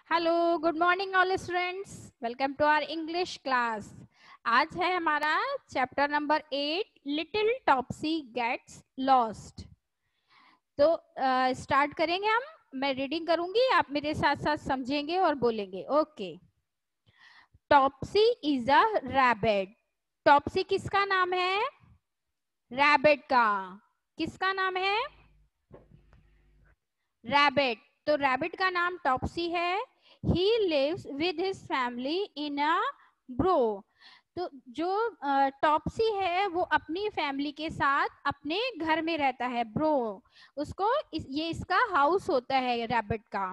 Hello, good morning all students. Welcome to our English class. आज है हमारा chapter number 8, little Topsy gets lost. तो start करेंगे हम। मैं रीडिंग करूंगी, आप मेरे साथ साथ समझेंगे और बोलेंगे। Okay. Topsy is a rabbit. Topsy किसका नाम है? रैबिट का। किसका नाम है? रैबिट। तो रैबिट का नाम टॉप्सी है। He lives with his family in a burrow. तो जो टॉप्सी है वो अपनी फैमिली के साथ अपने घर में रहता है। ब्रो उसको ये इसका हाउस होता है रैबिट का।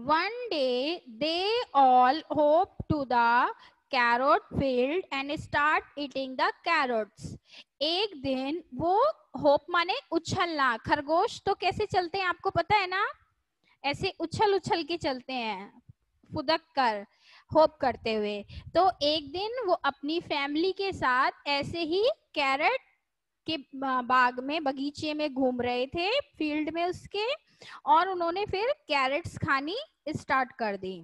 One day they all hop to the carrot field and start eating the carrots. एक दिन वो होप माने उछलना। खरगोश तो कैसे चलते हैं आपको पता है ना? ऐसे उछल उछल के चलते हैं, फुदक कर, होप करते हुए। तो एक दिन वो अपनी फैमिली के साथ ऐसे ही कैरेट के बाग में, बगीचे में घूम रहे थे, फील्ड में उसके, और उन्होंने फिर कैरेट्स खानी स्टार्ट कर दी।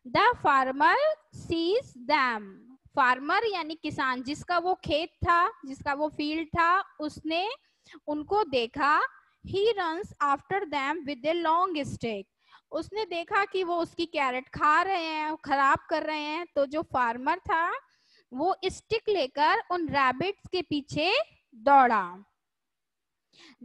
The farmer sees them. Farmer यानी किसान, जिसका वो खेत था, जिसका वो फील्ड था, उसने उनको देखा। He runs after them with a long stick. उसने देखा कि वो उसकी कैरेट खा रहे हैं, खराब कर रहे हैं। तो जो फार्मर था वो स्टिक लेकर उन रैबिट्स के पीछे दौड़ा।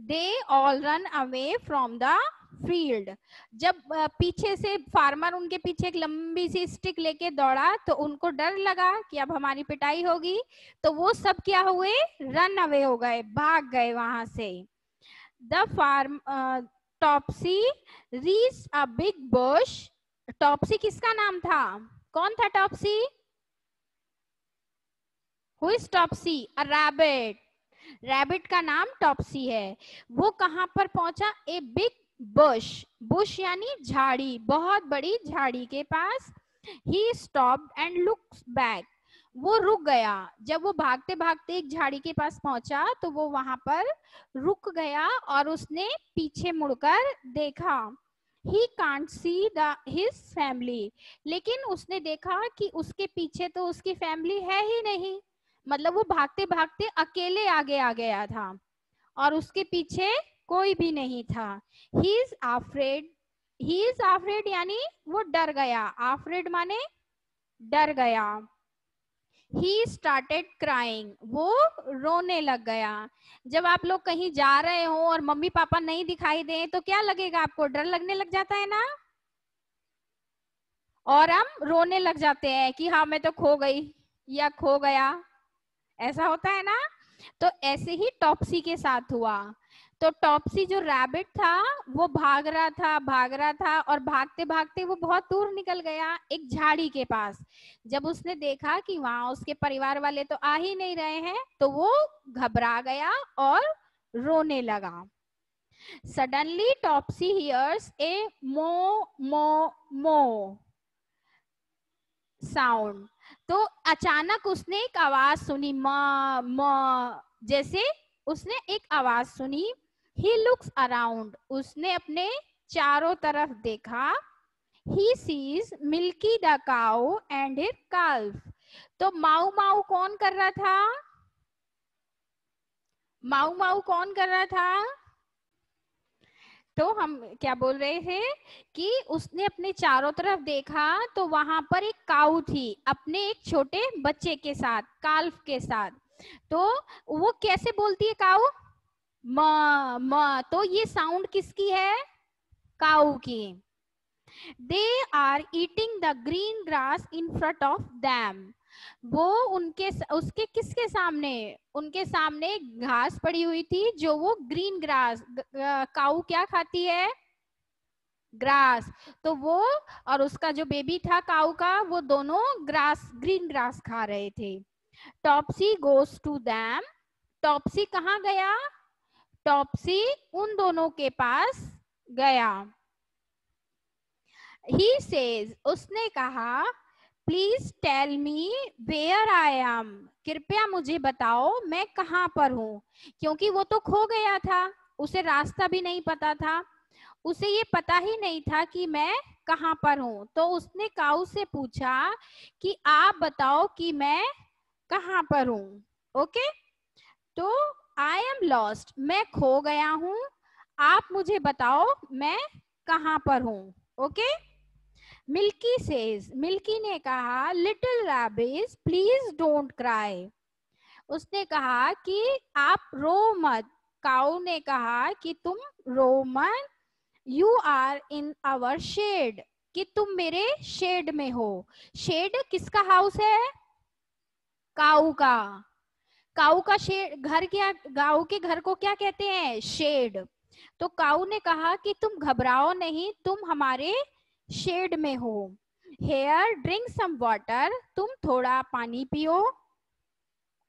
They all run away from the field. जब पीछे से फार्मर उनके पीछे एक लंबी सी स्टिक लेके दौड़ा तो उनको डर लगा कि अब हमारी पिटाई होगी। तो वो सब क्या हुए? रन अवे हो गए, भाग गए वहां से। The farm Topsy reach a big bush. Topsy किसका नाम था? कौन था Topsy? Who is Topsy? A rabbit. Rabbit का नाम टॉप्सी है। वो कहां पर पहुंचा? A big Bush. बुश यानी झाड़ी, बहुत बड़ी झाड़ी के पास। He stopped and looks back. वो रुक गया। जब वो भागते भागते एक झाड़ी के पास पहुंचा तो वो वहां पर रुक गया और उसने पीछे मुड़कर देखा। He can't see the his family. लेकिन उसने देखा कि उसके पीछे तो उसकी फैमिली है ही नहीं। मतलब वो भागते भागते अकेले आगे आ गया था और उसके पीछे कोई भी नहीं था। He is afraid. He is afraid यानी वो डर गया। आफ्रेड माने डर गया। He started crying. वो रोने लग गया। जब आप लोग कहीं जा रहे हो और मम्मी पापा नहीं दिखाई दे तो क्या लगेगा आपको? डर लगने लग जाता है ना, और हम रोने लग जाते हैं कि हाँ मैं तो खो गई या खो गया। ऐसा होता है ना? तो ऐसे ही टॉप्सी के साथ हुआ। तो टॉप्सी जो रैबिट था वो भाग रहा था और भागते भागते वो बहुत दूर निकल गया एक झाड़ी के पास। जब उसने देखा कि वहां उसके परिवार वाले तो आ ही नहीं रहे हैं तो वो घबरा गया और रोने लगा। सडनली टॉप्सी हियर्स ए मो मो मो साउंड। तो अचानक उसने एक आवाज सुनी, माँ माँ जैसे उसने एक आवाज सुनी। He looks around. उसने अपने चारों तरफ देखा। He sees milky the cow and his काल्फ। तो माऊ माऊ कौन कर रहा था? माऊ माऊ कौन कर रहा था? तो हम क्या बोल रहे थे कि उसने अपने चारों तरफ देखा तो वहां पर एक काऊ थी अपने एक छोटे बच्चे के साथ, काल्फ के साथ। तो वो कैसे बोलती है काऊ? म म। तो ये साउंड किसकी है? काऊ की। They are eating the green grass in front of them. वो उनके उसके किसके सामने? उनके सामने घास पड़ी हुई थी जो वो ग्रीन ग्रास। काऊ क्या खाती है? ग्रास। तो वो और उसका जो बेबी था काऊ का, वो दोनों ग्रास, ग्रीन ग्रास खा रहे थे। Topsy goes to them. Topsy कहाँ गया? टॉप्सी उन दोनों के पास गया। ही सेज, उसने कहा, please tell me where I am. कृपया मुझे बताओ मैं कहाँ पर हूँ, क्योंकि वो तो खो गया था। उसे रास्ता भी नहीं पता था, उसे ये पता ही नहीं था कि मैं कहाँ पर हूँ। तो उसने काऊ से पूछा कि आप बताओ कि मैं कहाँ पर हूँ। ओके, तो आई एम लॉस्ट, मैं खो गया हूँ, आप मुझे बताओ मैं कहाँ पर हूँ। ओके, मिल्की सेज, मिल्की ने कहा little rabbit please don't cry, उसने कहा कि आप रो मत। काऊ ने कहा कि तुम रो मत, you are in our shed, कि तुम मेरे शेड में हो। शेड किसका हाउस है? काऊ का। काऊ का शेड घर, क्या काऊ के घर को क्या कहते हैं? शेड। तो काऊ ने कहा कि तुम घबराओ नहीं, तुम हमारे शेड में हो। हेयर ड्रिंक सम वाटर, तुम थोड़ा पानी पियो।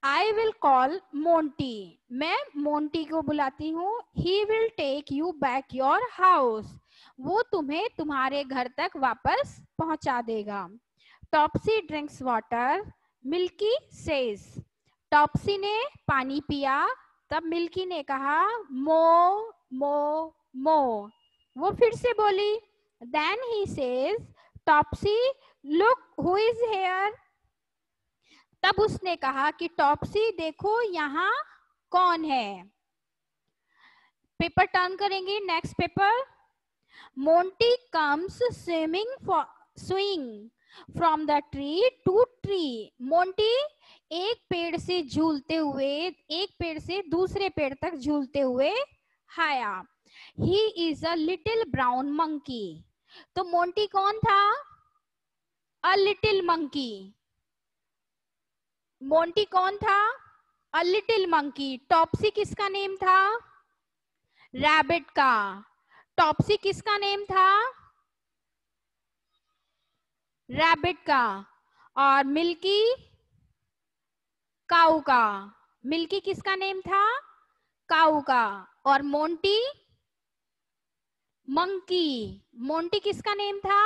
आई विल कॉल मोंटी, मैं मोंटी को बुलाती हूँ। He will take you back your house, वो तुम्हें तुम्हारे घर तक वापस पहुंचा देगा। Topsy drinks water, Milky says, Topsy ने पानी पिया। तब मिल्की ने कहा मो मो मो, वो फिर से बोली। Then he says Topsy look who is here, तब उसने कहा कि टॉप्सी देखो यहाँ कौन है। पेपर टर्न करेंगे, next paper. Monty comes swing from the tree to tree, Monty एक पेड़ से झूलते हुए, एक पेड़ से दूसरे पेड़ तक झूलते हुए आया। He is a little brown monkey, तो मोंटी कौन था? A little monkey. मोंटी कौन था? A little monkey. टॉप्सी किसका नेम था? रैबिट का। टॉप्सी किसका नेम था? रैबिट का। और मिल्की काऊ का। मिल्की किसका नेम था? काऊ का। और मोंटी मंकी, मोंटी किसका नेम था?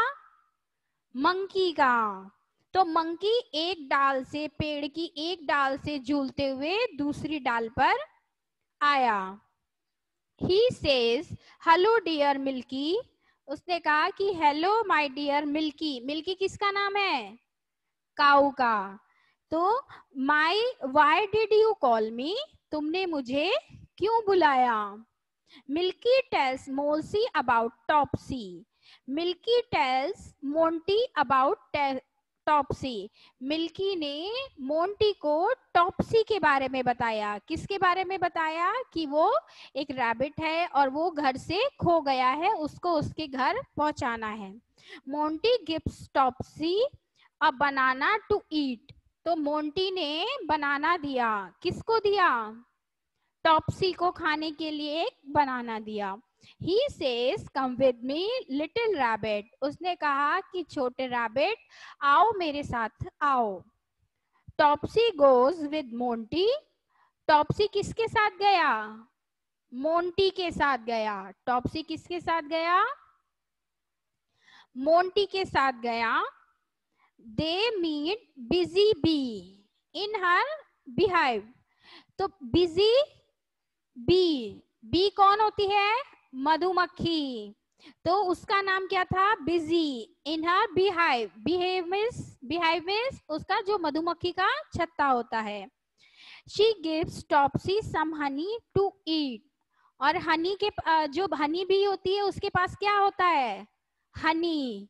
मंकी का। तो मंकी एक डाल से, पेड़ की एक डाल से झूलते हुए दूसरी डाल पर आया। He says, hello dear Milky, उसने कहा कि hello my dear Milky. Milky किसका नाम है? काऊ का। तो why did you call me, तुमने मुझे क्यों बुलाया? Milky tells Molsy about Topsy, Milky tells Monty about Topsy, Milky ने मोंटी को टॉप्सी के बारे में बताया। किसके बारे में बताया? कि वो एक रैबिट है और वो घर से खो गया है, उसको उसके घर पहुंचाना है। Monty gives Topsy a banana to eat, तो मोंटी ने बनाना दिया। किसको दिया? टॉप्सी को खाने के लिए एक बनाना दिया। He says, come with me, little rabbit, उसने कहा कि छोटे रैबिट आओ मेरे साथ आओ। Topsy goes with Monty, Topsy किसके साथ गया? मोंटी के साथ गया। टॉप्सी किसके साथ गया? मोंटी के साथ गया। They meet busy bee in her beehive, तो बिजी बी, बी कौन होती है? मधुमक्खी। तो उसका नाम क्या था? Busy. In her beehive, beehive means उसका जो मधुमक्खी का छत्ता होता है। She gives Topsy some honey to eat, और हनी के जो हनी बी होती है उसके पास क्या होता है? हनी।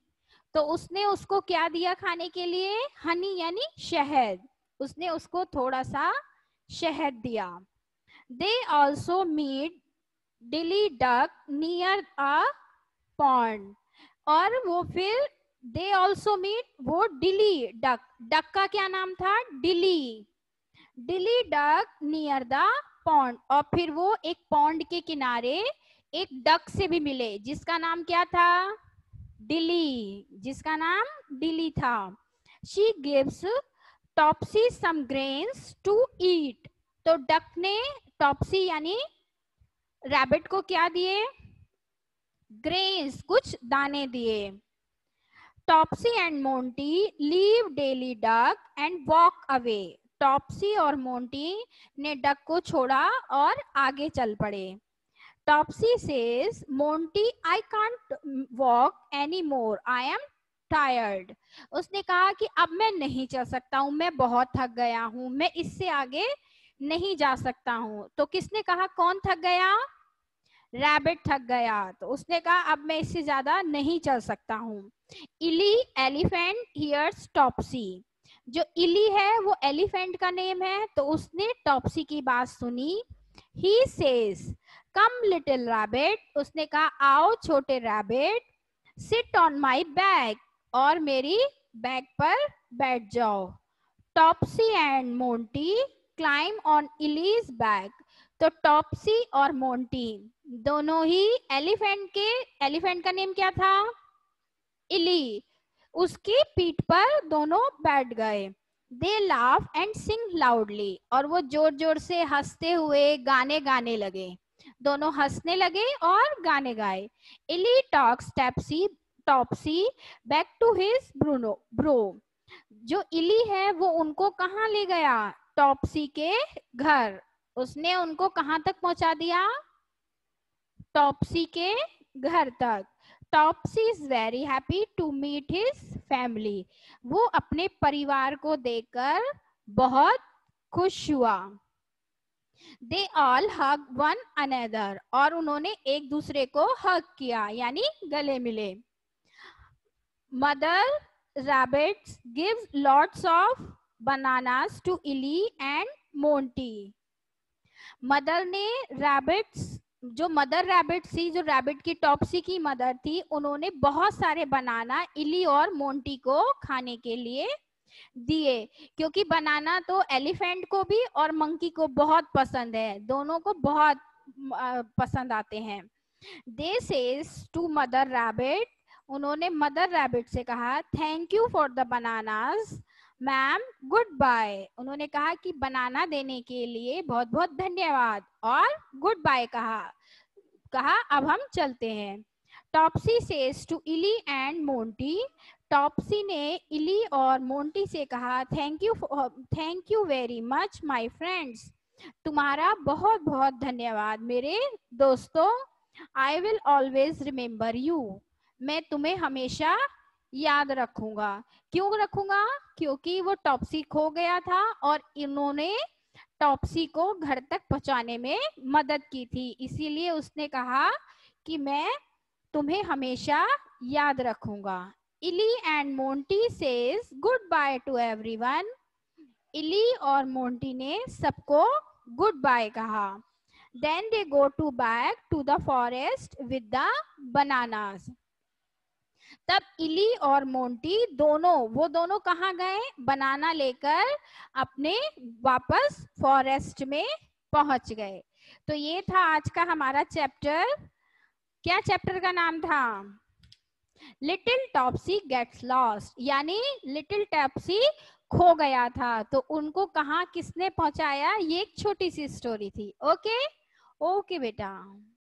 तो उसने उसको क्या दिया खाने के लिए? हनी यानी शहद, उसने उसको थोड़ा सा शहद दिया। They also meet dilly duck near a pond, और वो फिर they also meet वो डिली डक, डक का क्या नाम था? डिली, डिली डक नियर द पॉन्ड, और फिर वो एक पॉन्ड के किनारे एक डक से भी मिले जिसका नाम क्या था? डिली, जिसका नाम डिली था। She gives Topsy some grains to eat, तो डक ने टॉप्सी यानी रैबिट को क्या दिए? ग्रेन्स, कुछ दाने दिए। Topsy and Monty leave daily duck and walk away, Topsy और मोंटी ने डक को छोड़ा और आगे चल पड़े। Topsy says, Monty I can't walk any more, I am tired. उसने कहा कि अब मैं नहीं चल सकता हूँ, मैं बहुत थक गया हूँ, मैं इससे आगे नहीं जा सकता हूँ। तो किसने कहा, कौन थक गया? रैबिट थक गया। तो उसने कहा अब मैं इससे ज्यादा नहीं चल सकता हूँ। इली एलिफेंट हियर्स टॉप्सी। जो इली है वो एलिफेंट का नेम है, तो उसने टॉप्सी की बात सुनी। He says, come little rabbit. उसने कहा आओ छोटे rabbit, sit on my back, और मेरी बैक पर बैठ जाओ। Topsy and Monty climb on Ellis back. तो टॉप्सी और मोंटी दोनों ही एलिफेंट का नेम क्या था? इली, उसकी पीठ पर दोनों बैठ गए। They laugh and Singh loudly, और वो जोर जोर से हंसते हुए गाने गाने लगे। दोनों हंसने लगे और गाने गाए। Ellie takes Topsy back to his burrow. जो इली है वो उनको कहाँ ले गया? टॉप्सी के घर। उसने उनको कहाँ तक पहुंचा दिया? टॉप्सी के घर तक। Topsy is very happy to meet his family. वो अपने परिवार को देखकर बहुत खुश हुआ। They all hug one another, और उन्होंने एक दूसरे को हग किया, यानी गले मिले। Mother rabbits gives lots of bananas to Illy and Monty. Mother ने रैबिट्स, जो मदर रैबिट थी, जो रैबिट की टॉप्सी की मदर थी, उन्होंने बहुत सारे बनाना इली और मोंटी को खाने के लिए दिए, क्योंकि बनाना तो एलिफेंट को भी और मंकी को बहुत पसंद है, दोनों को बहुत पसंद आते हैं। They says to mother rabbit, उन्होंने मदर रैबिट से कहा, thank you for the bananas ma'am, goodbye. उन्होंने कहा कि बनाना देने के लिए बहुत बहुत धन्यवाद, और गुड बाय कहा अब हम चलते हैं। टॉप्सी सेज टू इली एंड मोंटी, टॉप्सी ने इली और मोंटी से कहा, thank you very much my friends, तुम्हारा बहुत बहुत धन्यवाद मेरे दोस्तों। I will always remember you, मैं तुम्हें हमेशा याद रखूंगा। क्यों रखूंगा? क्योंकि वो टॉप्सी खो गया था और इन्होंने टॉप्सी को घर तक पहुंचाने में मदद की थी, इसीलिए उसने कहा कि मैं तुम्हें हमेशा याद रखूंगा। Ellie and Monty says goodbye to everyone. Ellie और मोंटी ने सबको गुड बाय कहा। Then they go to back to the forest with the bananas. तब इली और मोंटी वो दोनों कहाँ गए? बनाना लेकर अपने वापस फॉरेस्ट में पहुंच गए। तो ये था आज का हमारा चैप्टर। क्या चैप्टर का नाम था? लिटिल टॉप्सी गेट्स लॉस्ट, यानी लिटिल टॉप्सी खो गया था, तो उनको कहाँ किसने पहुंचाया, ये एक छोटी सी स्टोरी थी। ओके बेटा।